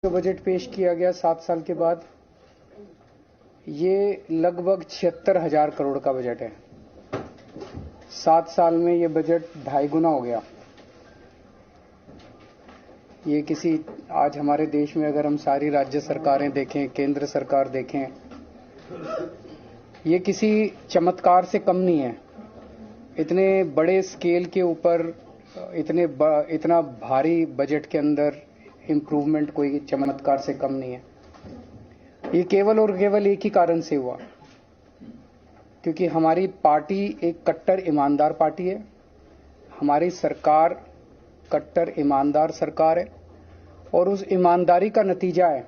जो बजट पेश किया गया 7 साल के बाद, ये लगभग 76,000 करोड़ का बजट है। 7 साल में ये बजट 2.5 गुना हो गया। ये किसी आज हमारे देश में अगर हम सारी राज्य सरकारें देखें, केंद्र सरकार देखें, ये किसी चमत्कार से कम नहीं है। इतने बड़े स्केल के ऊपर इतना भारी बजट के अंदर इंप्रूवमेंट कोई चमत्कार से कम नहीं है। ये केवल और केवल एक ही कारण से हुआ, क्योंकि हमारी पार्टी एक कट्टर ईमानदार पार्टी है। हमारी सरकार कट्टर ईमानदार सरकार है और उस ईमानदारी का नतीजा है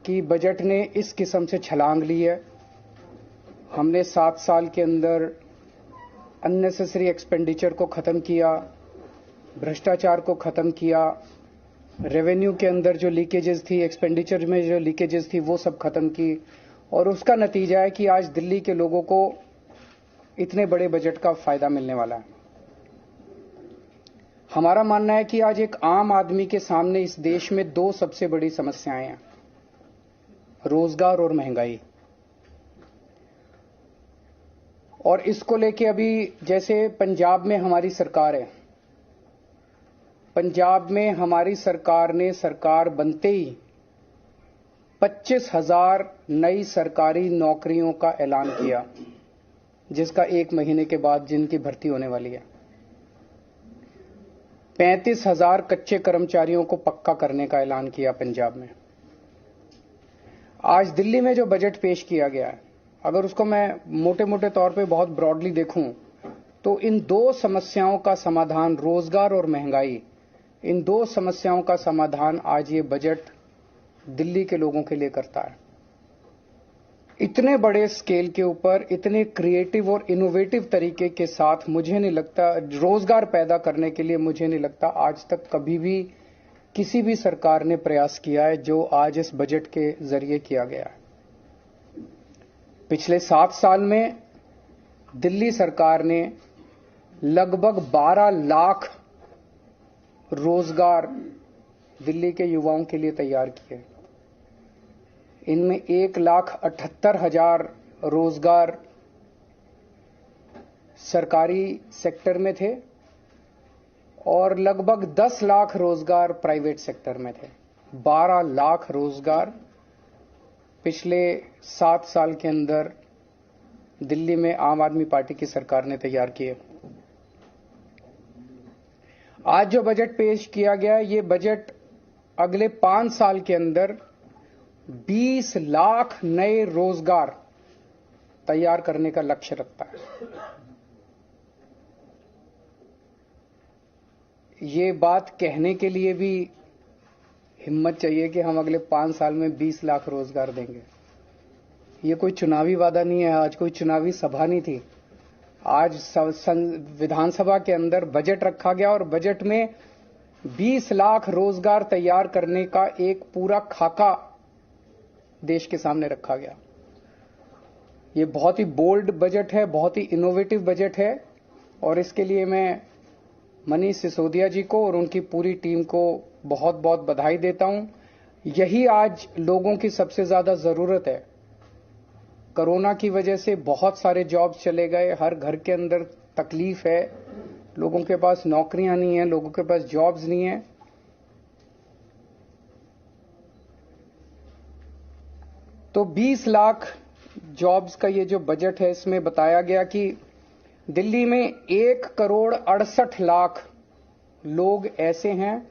कि बजट ने इस किस्म से छलांग ली है। हमने 7 साल के अंदर अननेसेसरी एक्सपेंडिचर को खत्म किया, भ्रष्टाचार को खत्म किया, रेवेन्यू के अंदर जो लीकेजेस थी, एक्सपेंडिचर में जो लीकेजेस थी, वो सब खत्म की। और उसका नतीजा है कि आज दिल्ली के लोगों को इतने बड़े बजट का फायदा मिलने वाला है। हमारा मानना है कि आज एक आम आदमी के सामने इस देश में 2 सबसे बड़ी समस्याएं हैं, रोजगार और महंगाई। और इसको लेके अभी जैसे पंजाब में हमारी सरकार है, पंजाब में हमारी सरकार ने सरकार बनते ही 25,000 नई सरकारी नौकरियों का ऐलान किया, जिसका 1 महीने के बाद जिनकी भर्ती होने वाली है। 35,000 कच्चे कर्मचारियों को पक्का करने का ऐलान किया पंजाब में। आज दिल्ली में जो बजट पेश किया गया है, अगर उसको मैं मोटे मोटे तौर पे बहुत ब्रॉडली देखूं तो इन 2 समस्याओं का समाधान, रोजगार और महंगाई, इन 2 समस्याओं का समाधान आज ये बजट दिल्ली के लोगों के लिए करता है। इतने बड़े स्केल के ऊपर इतने क्रिएटिव और इनोवेटिव तरीके के साथ मुझे नहीं लगता, रोजगार पैदा करने के लिए मुझे नहीं लगता आज तक कभी भी किसी भी सरकार ने प्रयास किया है जो आज इस बजट के जरिए किया गया है। पिछले 7 साल में दिल्ली सरकार ने लगभग 12 लाख रोजगार दिल्ली के युवाओं के लिए तैयार किए। इनमें 1,78,000 रोजगार सरकारी सेक्टर में थे और लगभग 10 लाख रोजगार प्राइवेट सेक्टर में थे। 12 लाख रोजगार पिछले 7 साल के अंदर दिल्ली में आम आदमी पार्टी की सरकार ने तैयार किए। आज जो बजट पेश किया गया है, ये बजट अगले 5 साल के अंदर 20 लाख नए रोजगार तैयार करने का लक्ष्य रखता है। ये बात कहने के लिए भी हिम्मत चाहिए कि हम अगले 5 साल में 20 लाख रोजगार देंगे। ये कोई चुनावी वादा नहीं है, आज कोई चुनावी सभा नहीं थी। आज विधानसभा के अंदर बजट रखा गया और बजट में 20 लाख रोजगार तैयार करने का एक पूरा खाका देश के सामने रखा गया। ये बहुत ही बोल्ड बजट है, बहुत ही इनोवेटिव बजट है और इसके लिए मैं मनीष सिसोदिया जी को और उनकी पूरी टीम को बहुत बहुत बधाई देता हूं। यही आज लोगों की सबसे ज्यादा जरूरत है। कोरोना की वजह से बहुत सारे जॉब्स चले गए, हर घर के अंदर तकलीफ है, लोगों के पास नौकरियां नहीं है, लोगों के पास जॉब्स नहीं है। तो 20 लाख जॉब्स का ये जो बजट है, इसमें बताया गया कि दिल्ली में 1,68,00,000 लोग ऐसे हैं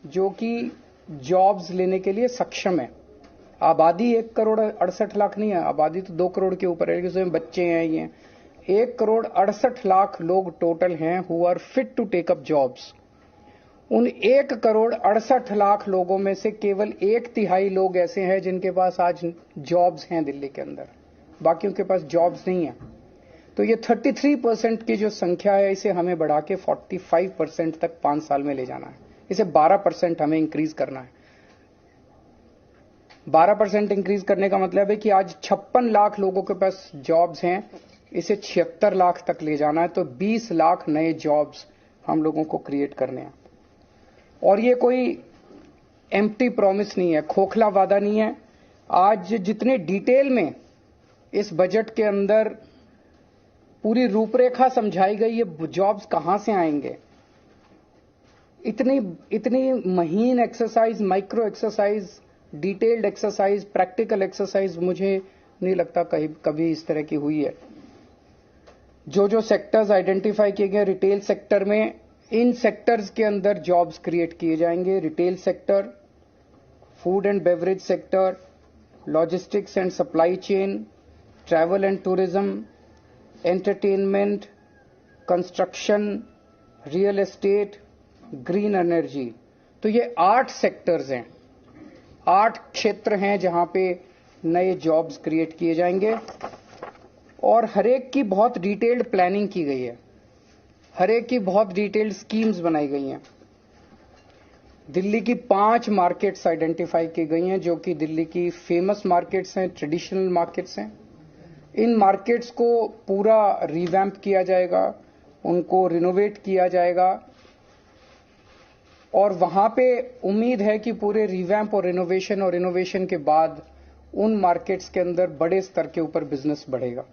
जो कि जॉब्स लेने के लिए सक्षम है। आबादी 1,68,00,000 नहीं है, आबादी तो 2 करोड़ के ऊपर है, इसमें बच्चे हैं। ये 1,68,00,000 लोग टोटल हैं who are fit to take up jobs. उन 1,68,00,000 लोगों में से केवल 1/3 लोग ऐसे हैं जिनके पास आज जॉब्स हैं दिल्ली के अंदर, बाकियों के पास जॉब्स नहीं है। तो ये 33% की जो संख्या है, इसे हमें बढ़ा के 45% तक 5 साल में ले जाना है। इसे 12% हमें इंक्रीज करना है। 12% इंक्रीज करने का मतलब है कि आज 56 लाख लोगों के पास जॉब्स हैं, इसे 76 लाख तक ले जाना है। तो 20 लाख नए जॉब्स हम लोगों को क्रिएट करने हैं। और ये कोई एम्प्टी प्रॉमिस नहीं है, खोखला वादा नहीं है। आज जितने डिटेल में इस बजट के अंदर पूरी रूपरेखा समझाई गई है, जॉब्स कहां से आएंगे, इतनी महीन exercise, micro exercise, detailed exercise, practical exercise मुझे नहीं लगता कभी इस तरह की हुई है। जो सेक्टर्स आइडेंटिफाई किए गए रिटेल सेक्टर में, इन सेक्टर्स के अंदर जॉब्स क्रिएट किए जाएंगे। Retail sector, food and beverage sector, logistics and supply chain, travel and tourism, entertainment, construction, real estate, green energy. तो ये 8 सेक्टर्स हैं, 8 क्षेत्र हैं जहां पे नए जॉब्स क्रिएट किए जाएंगे और हर एक की बहुत डिटेल्ड प्लानिंग की गई है, हर एक की बहुत डिटेल्ड स्कीम्स बनाई गई हैं। दिल्ली की 5 मार्केट्स आइडेंटिफाई की गई हैं जो कि दिल्ली की फेमस मार्केट्स हैं, ट्रेडिशनल मार्केट्स हैं। इन मार्केट्स को पूरा रिवैम्प किया जाएगा, उनको रिनोवेट किया जाएगा और वहां पे उम्मीद है कि पूरे रिवैम्प और इनोवेशन के बाद उन मार्केट्स के अंदर बड़े स्तर के ऊपर बिजनेस बढ़ेगा।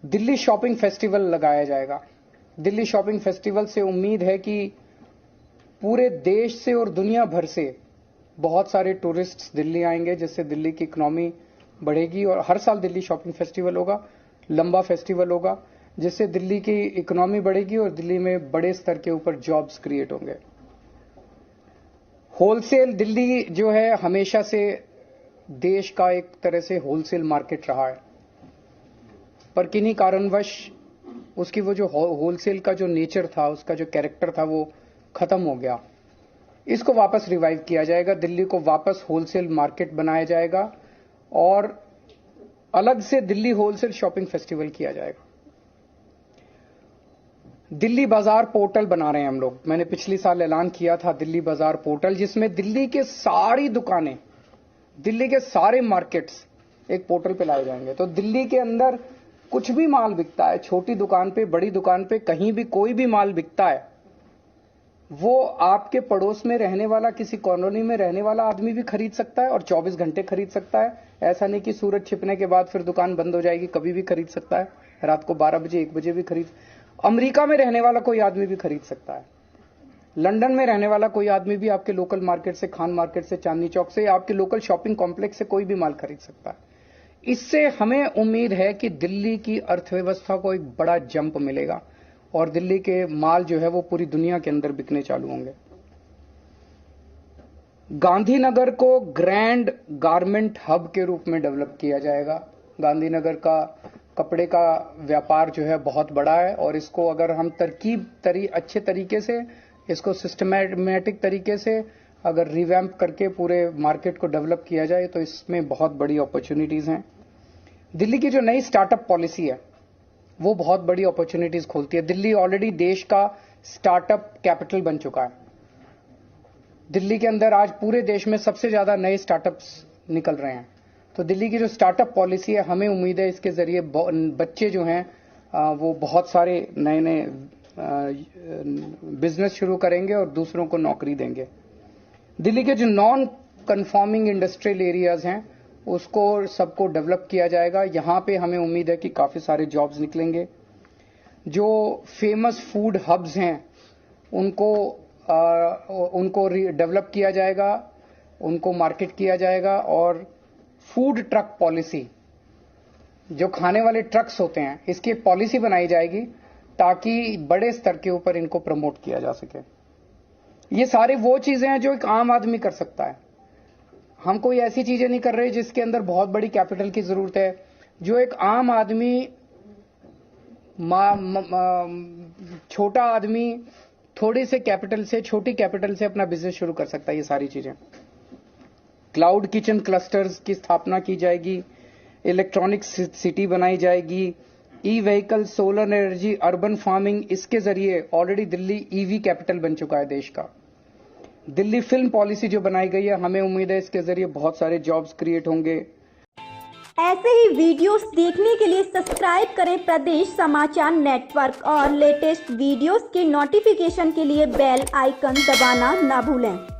दिल्ली शॉपिंग फेस्टिवल लगाया जाएगा। दिल्ली शॉपिंग फेस्टिवल से उम्मीद है कि पूरे देश से और दुनिया भर से बहुत सारे टूरिस्ट्स दिल्ली आएंगे, जिससे दिल्ली की इकोनॉमी बढ़ेगी और हर साल दिल्ली शॉपिंग फेस्टिवल होगा, लंबा फेस्टिवल होगा, जिससे दिल्ली की इकोनॉमी बढ़ेगी और दिल्ली में बड़े स्तर के ऊपर जॉब्स क्रिएट होंगे। होलसेल, दिल्ली जो है हमेशा से देश का एक तरह से होलसेल मार्केट रहा है, पर किन्हीं कारणवश उसकी वो जो होलसेल का जो नेचर था, उसका जो कैरेक्टर था, वो खत्म हो गया। इसको वापस रिवाइव किया जाएगा, दिल्ली को वापस होलसेल मार्केट बनाया जाएगा और अलग से दिल्ली होलसेल शॉपिंग फेस्टिवल किया जाएगा। दिल्ली बाजार पोर्टल बना रहे हैं हम लोग। मैंने पिछली साल ऐलान किया था दिल्ली बाजार पोर्टल, जिसमें दिल्ली के सारी दुकानें, दिल्ली के सारे मार्केट्स एक पोर्टल पे लाए जाएंगे। तो दिल्ली के अंदर कुछ भी माल बिकता है, छोटी दुकान पे, बड़ी दुकान पे, कहीं भी कोई भी माल बिकता है, वो आपके पड़ोस में रहने वाला, किसी कॉलोनी में रहने वाला आदमी भी खरीद सकता है और 24 घंटे खरीद सकता है। ऐसा नहीं कि सूरज छिपने के बाद फिर दुकान बंद हो जाएगी, कभी भी खरीद सकता है, रात को 12 बजे 1 बजे भी खरीद। अमेरिका में रहने वाला कोई आदमी भी खरीद सकता है, लंदन में रहने वाला कोई आदमी भी आपके लोकल मार्केट से, खान मार्केट से, चांदनी चौक से, आपके लोकल शॉपिंग कॉम्प्लेक्स से कोई भी माल खरीद सकता है। इससे हमें उम्मीद है कि दिल्ली की अर्थव्यवस्था को एक बड़ा जंप मिलेगा और दिल्ली के माल जो है वो पूरी दुनिया के अंदर बिकने चालू होंगे। गांधीनगर को ग्रैंड गारमेंट हब के रूप में डेवलप किया जाएगा। गांधीनगर का कपड़े का व्यापार जो है बहुत बड़ा है और इसको अगर हम अच्छे तरीके से, इसको सिस्टमैटिक तरीके से अगर रिवैम्प करके पूरे मार्केट को डेवलप किया जाए तो इसमें बहुत बड़ी अपॉर्चुनिटीज हैं। दिल्ली की जो नई स्टार्टअप पॉलिसी है वो बहुत बड़ी अपॉर्चुनिटीज खोलती है। दिल्ली ऑलरेडी देश का स्टार्टअप कैपिटल बन चुका है। दिल्ली के अंदर आज पूरे देश में सबसे ज्यादा नए स्टार्टअप्स निकल रहे हैं। तो दिल्ली की जो स्टार्टअप पॉलिसी है, हमें उम्मीद है इसके जरिए बच्चे जो हैं वो बहुत सारे नए नए बिजनेस शुरू करेंगे और दूसरों को नौकरी देंगे। दिल्ली के जो नॉन कन्फॉर्मिंग इंडस्ट्रियल एरियाज हैं उसको सबको डेवलप किया जाएगा। यहां पे हमें उम्मीद है कि काफी सारे जॉब्स निकलेंगे। जो फेमस फूड हब्स हैं उनको डेवलप किया जाएगा, उनको मार्केट किया जाएगा और फूड ट्रक पॉलिसी, जो खाने वाले ट्रक्स होते हैं, इसकी पॉलिसी बनाई जाएगी ताकि बड़े स्तर के ऊपर इनको प्रमोट किया जा सके। ये सारी वो चीजें हैं जो एक आम आदमी कर सकता है। हम कोई ऐसी चीजें नहीं कर रहे जिसके अंदर बहुत बड़ी कैपिटल की जरूरत है। जो एक आम आदमी, छोटा आदमी थोड़ी से कैपिटल से, छोटी कैपिटल से अपना बिजनेस शुरू कर सकता है। ये सारी चीजें, क्लाउड किचन क्लस्टर्स की स्थापना की जाएगी, इलेक्ट्रॉनिक सिटी बनाई जाएगी, e vehicle, solar energy, urban farming, इसके जरिए ऑलरेडी दिल्ली ईवी कैपिटल बन चुका है देश का। दिल्ली फिल्म पॉलिसी जो बनाई गई है, हमें उम्मीद है इसके जरिए बहुत सारे जॉब्स क्रिएट होंगे। ऐसे ही वीडियोस देखने के लिए सब्सक्राइब करें प्रदेश समाचार नेटवर्क और लेटेस्ट वीडियोस के नोटिफिकेशन के लिए बेल आइकन दबाना ना भूलें।